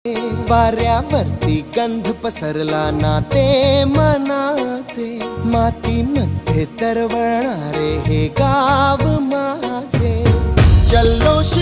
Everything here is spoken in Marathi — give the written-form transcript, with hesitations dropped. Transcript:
वाऱ्यावरती गंध पसरला ना ते मनाचे, मातीमध्ये तरवळणारे हे गाव माझे. जल्लोष